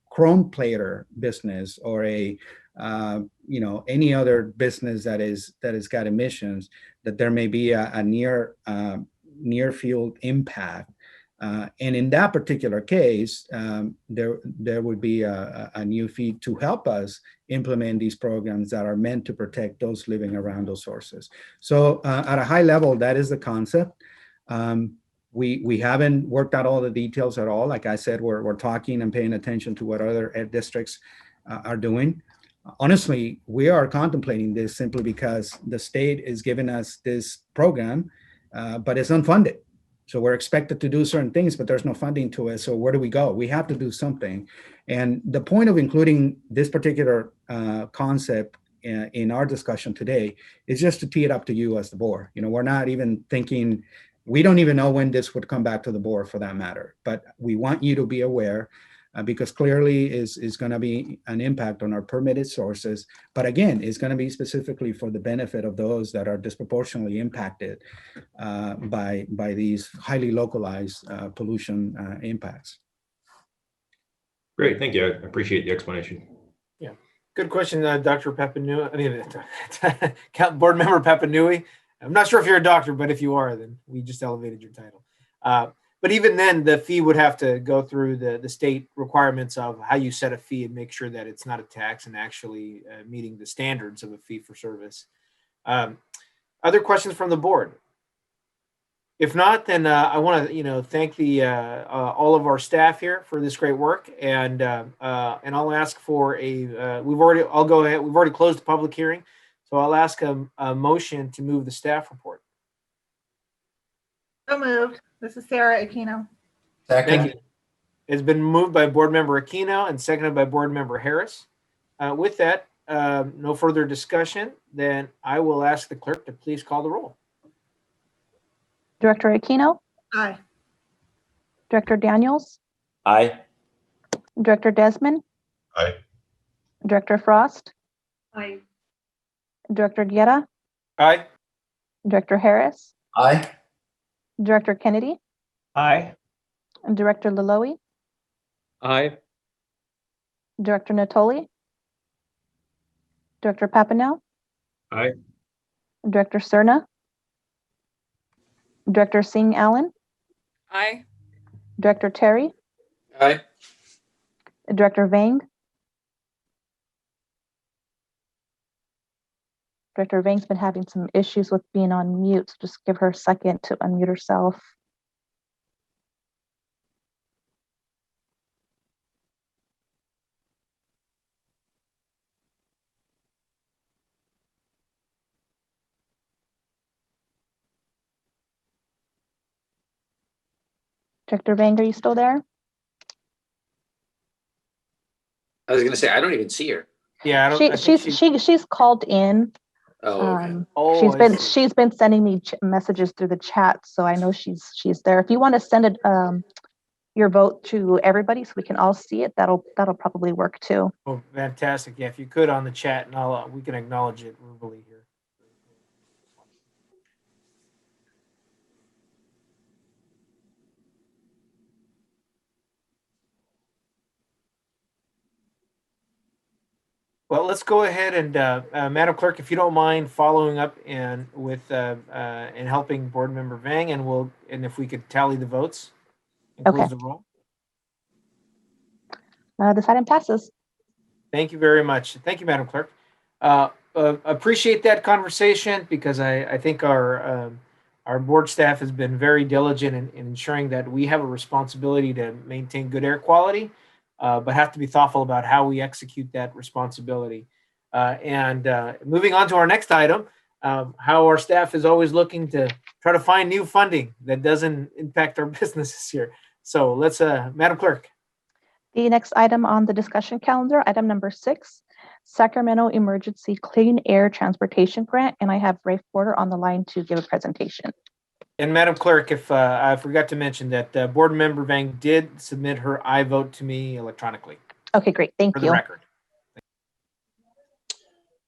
chrome plater business or a any other business that has got emissions, that there may be a near field impact. And in that particular case, there would be a new fee to help us implement these programs that are meant to protect those living around those sources. So at a high level, that is the concept. We haven't worked out all the details at all. Like I said, we're talking and paying attention to what other air districts are doing. Honestly, we are contemplating this simply because the state is giving us this program, but it's unfunded. So we're expected to do certain things, but there's no funding to it. So where do we go? We have to do something. And the point of including this particular concept in our discussion today is just to tee it up to you as the board. We're not even thinking, we don't even know when this would come back to the board for that matter, but we want you to be aware because clearly is going to be an impact on our permitted sources. But again, it's going to be specifically for the benefit of those that are disproportionately impacted by these highly localized pollution impacts. Great, thank you. I appreciate the explanation. Good question, Dr. Papanui. I mean, Board Member Papanui. I'm not sure if you're a doctor, but if you are, then we just elevated your title. But even then, the fee would have to go through the state requirements of how you set a fee and make sure that it's not a tax and actually meeting the standards of a fee for service. Other questions from the board? If not, then I want to, thank all of our staff here for this great work, and I'll ask for we've already closed the public hearing, so I'll ask a motion to move the staff report. So moved. This is Sarah Aquino. Thank you. It's been moved by Board Member Aquino and seconded by Board Member Harris. With that, no further discussion. Then I will ask the clerk to please call the roll. Director Aquino, Aye. Director Daniels, Aye. Director Desmond, Aye. Director Frost, Aye. Director Guerra, Aye. Director Harris, Aye. Director Kennedy, Aye. and Director Laloe, Aye. Director Natoli, Director Papineau, Aye. Director Cerna, Director Singh Allen, Aye. Director Terry, Aye. Director Vang. Director Vang's been having some issues with being on mute, so just give her a second to unmute herself. Director Vang, are you still there? I was going to say, I don't even see her. Yeah, I think She's called in. Oh, okay. She's been sending me messages through the chat, so I know she's there. If you want to send it your vote to everybody so we can all see it, that'll probably work too. Oh, fantastic! Yeah, if you could on the chat, and we can acknowledge it verbally here. Well, let's go ahead and Madam Clerk, if you don't mind following up and helping Board Member Vang, and if we could tally the votes and close the roll. This item passes. Thank you very much. Thank you, Madam Clerk. Appreciate that conversation, because I think our board staff has been very diligent in ensuring that we have a responsibility to maintain good air quality, but have to be thoughtful about how we execute that responsibility. Moving on to our next item, how our staff is always looking to try to find new funding that doesn't impact our businesses here. So let's, Madam Clerk. The next item on the discussion calendar, item number 6, Sacramento Emergency Clean Air Transportation Grant, and I have Rafe Porter on the line to give a presentation. And Madam Clerk, if I forgot to mention that Board Member Vang did submit her I vote to me electronically. Okay, great. Thank for you. the record.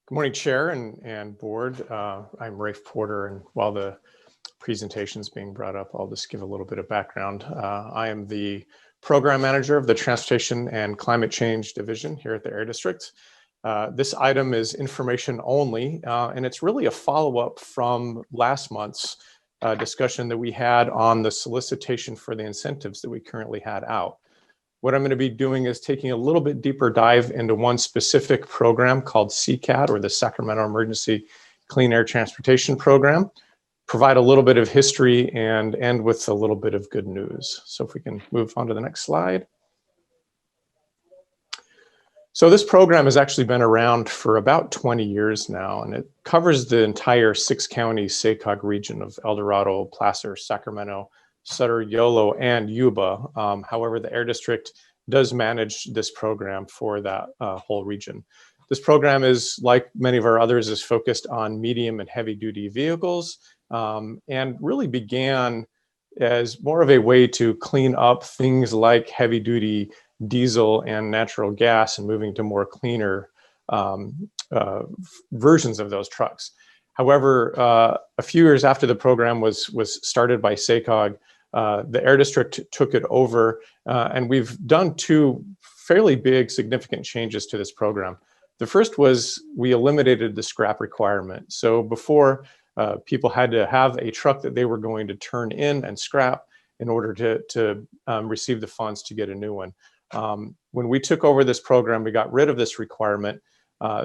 Good morning, Chair and Board. I'm Rafe Porter, and while the presentation is being brought up, I'll just give a little bit of background. I am the Program Manager of the Transportation and Climate Change Division here at the Air District. This item is information only, and it's really a follow-up from last month's discussion that we had on the solicitation for the incentives that we currently had out. What I'm going to be doing is taking a little bit deeper dive into one specific program called CCAT, or the Sacramento Emergency Clean Air Transportation Program, provide a little bit of history, and end with a little bit of good news. So if we can move on to the next slide. So this program has actually been around for about 20 years now, and it covers the entire 6-county SACOG region of El Dorado, Placer, Sacramento, Sutter, Yolo, and Yuba. However, the Air District does manage this program for that whole region. This program is, like many of our others, is focused on medium and heavy duty vehicles, and really began as more of a way to clean up things like heavy duty diesel and natural gas, and moving to more cleaner versions of those trucks. However, a few years after the program was started by SACOG, the Air District took it over, and we've done two fairly big, significant changes to this program. The first was we eliminated the scrap requirement. So before, people had to have a truck that they were going to turn in and scrap in order to receive the funds to get a new one. When we took over this program, we got rid of this requirement.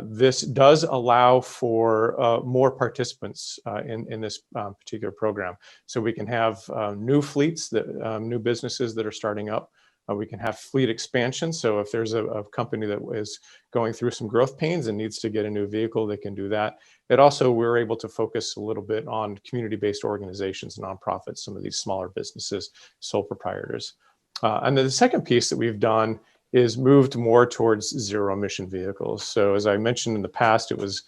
This does allow for more participants in this particular program. So we can have new fleets, new businesses that are starting up. We can have fleet expansion. So if there's a company that is going through some growth pains and needs to get a new vehicle, they can do that. It also, we're able to focus a little bit on community-based organizations, nonprofits, some of these smaller businesses, sole proprietors. And then the second piece that we've done is moved more towards zero emission vehicles. So as I mentioned in the past, it was,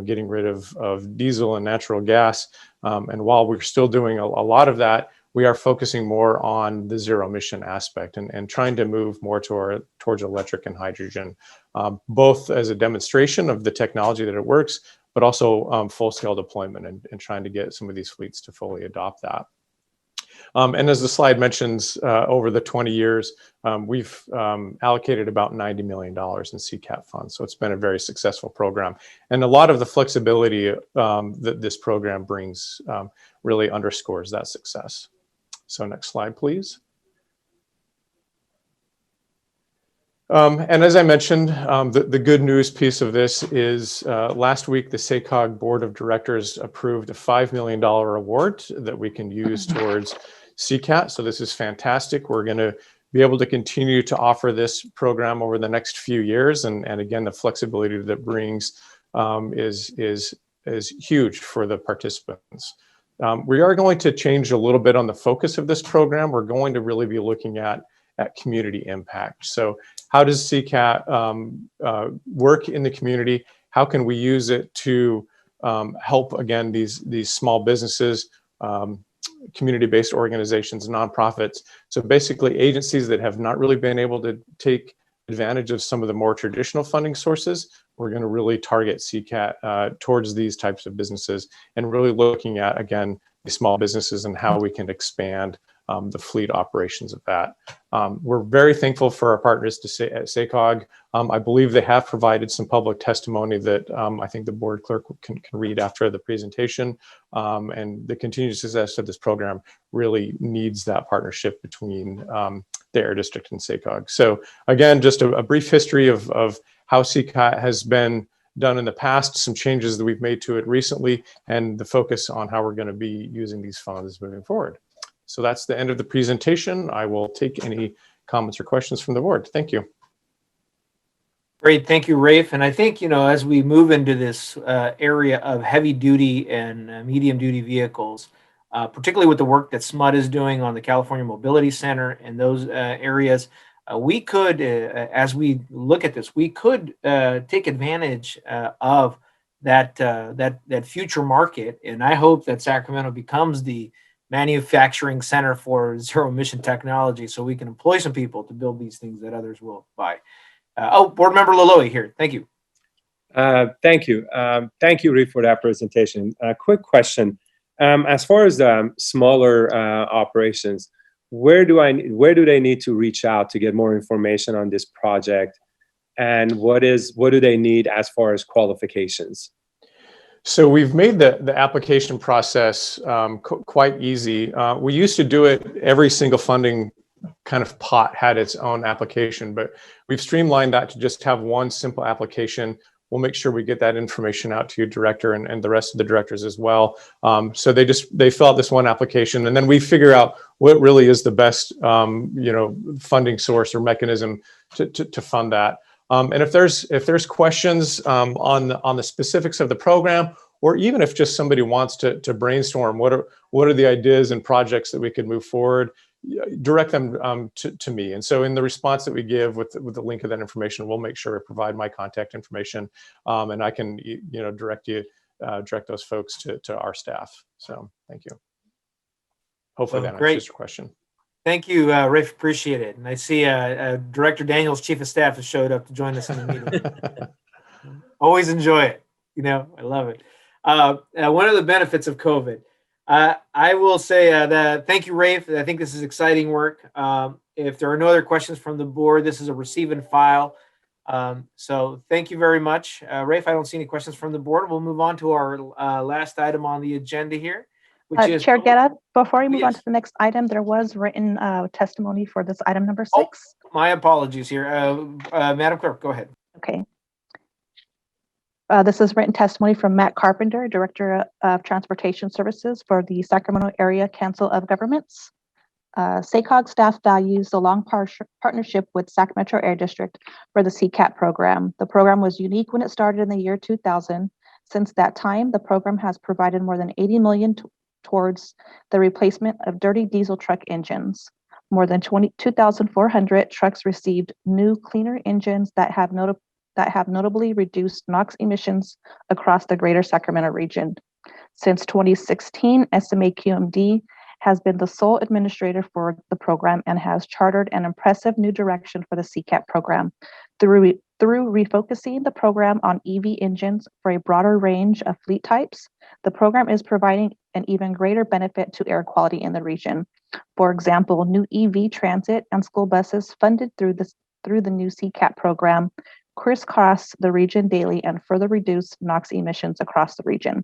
getting rid of diesel and natural gas. And while we're still doing a lot of that, we are focusing more on the zero emission aspect and trying to move more towards electric and hydrogen, both as a demonstration of the technology that it works, but also full scale deployment and trying to get some of these fleets to fully adopt that. And as the slide mentions, over the 20 years, we've allocated about $90 million in CCAP funds. So it's been a very successful program. And a lot of the flexibility that this program brings really underscores that success. So next slide, please. And as I mentioned, the good news piece of this is last week, the SACOG Board of Directors approved a $5 million award that we can use towards CCAT. So this is fantastic. We're going to be able to continue to offer this program over the next few years. And again, the flexibility that brings is huge for the participants. We are going to change a little bit on the focus of this program. We're going to really be looking at community impact. So how does CCAT work in the community? How can we use it to help, again, these small businesses, community-based organizations, nonprofits? So basically agencies that have not really been able to take advantage of some of the more traditional funding sources. We're going to really target CCAT towards these types of businesses and really looking at, again, the small businesses and how we can expand the fleet operations of that. We're very thankful for our partners at SACOG. I believe they have provided some public testimony that I think the board clerk can read after the presentation. And the continued success of this program really needs that partnership between the Air District and SACOG. So again, just a brief history of how CCAT has been done in the past, some changes that we've made to it recently, and the focus on how we're going to be using these funds moving forward. So that's the end of the presentation. I will take any comments or questions from the board. Thank you. Great, thank you, Rafe. And I think, as we move into this area of heavy duty and medium duty vehicles, particularly with the work that SMUD is doing on the California Mobility Center and those areas, we could, as we look at this, we could take advantage of that future market. And I hope that Sacramento becomes the manufacturing center for zero emission technology, so we can employ some people to build these things that others will buy. Board Member Laloy here. Thank you. Thank you. Thank you, Reed, for that presentation. A quick question. As far as the smaller operations, where do they need to reach out to get more information on this project? And what do they need as far as qualifications? So we've made the application process quite easy. We used to do it, every single funding kind of pot had its own application, but we've streamlined that to just have one simple application. We'll make sure we get that information out to you, Director, and the rest of the directors as well. So they fill out this one application, and then we figure out what really is the best funding source or mechanism to fund that. And if there's questions on the specifics of the program, or even if just somebody wants to brainstorm what are the ideas and projects that we could move forward, direct them to me. And so in the response that we give with the link of that information, we'll make sure to provide my contact information, and I can direct those folks to our staff. So thank you. Hopefully that answers your question. Thank you, Rafe. Appreciate it. And I see Director Daniels, Chief of Staff, has showed up to join us in the meeting. Always enjoy it. I love it. One of the benefits of COVID, I will say that thank you, Rafe. I think this is exciting work. if there are no other questions from the board, this is a receive and file. So thank you very much. Rafe, I don't see any questions from the board. We'll move on to our last item on the agenda here, which is Chair Guerra, before we move on Yes. to the next item, there was written testimony for this item number Oh. 6. My apologies here. Madam Clerk, go ahead. Okay. This is written testimony from Matt Carpenter, Director of Transportation Services for the Sacramento Area Council of Governments. SACOG staff values the long partnership with Sacramento Air District for the CCAP program. The program was unique when it started in the year 2000. Since that time, the program has provided more than $80 million towards the replacement of dirty diesel truck engines. More than 2,400 trucks received new, cleaner engines that have notably reduced NOx emissions across the greater Sacramento region. Since 2016, SMA QMD has been the sole administrator for the program and has chartered an impressive new direction for the CCAP program. Through refocusing the program on EV engines for a broader range of fleet types, the program is providing an even greater benefit to air quality in the region. For example, new EV transit and school buses funded through the new CCAP program crisscross the region daily and further reduce NOx emissions across the region.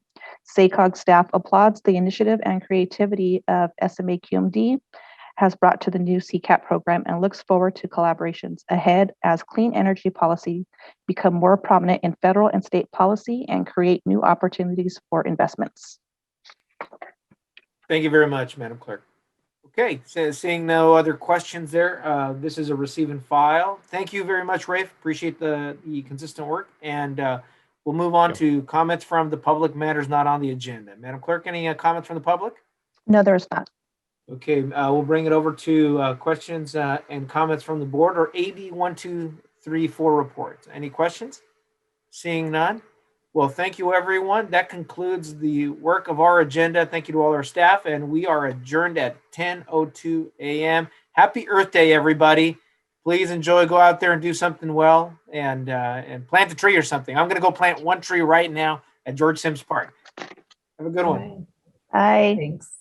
SACOG staff applauds the initiative and creativity of SMA QMD has brought to the new CCAP program and looks forward to collaborations ahead as clean energy policy become more prominent in federal and state policy and create new opportunities for investments. Thank you very much, Madam Clerk. Okay, so seeing no other questions there, this is a receive and file. Thank you very much, Rafe. Appreciate the consistent work. And we'll move on to comments from the public, matters not on the agenda. Madam Clerk, any comments from the public? No, there is not. Okay, we'll bring it over to questions and comments from the board or AB 1234 reports. Any questions? Seeing none. Well, thank you, everyone. That concludes the work of our agenda. Thank you to all our staff, and we are adjourned at 10:02 a.m. Happy Earth Day, everybody. Please enjoy, go out there and do something well and plant a tree or something. I'm going to go plant one tree right now at George Sims Park. Have a good one. Bye. Thanks.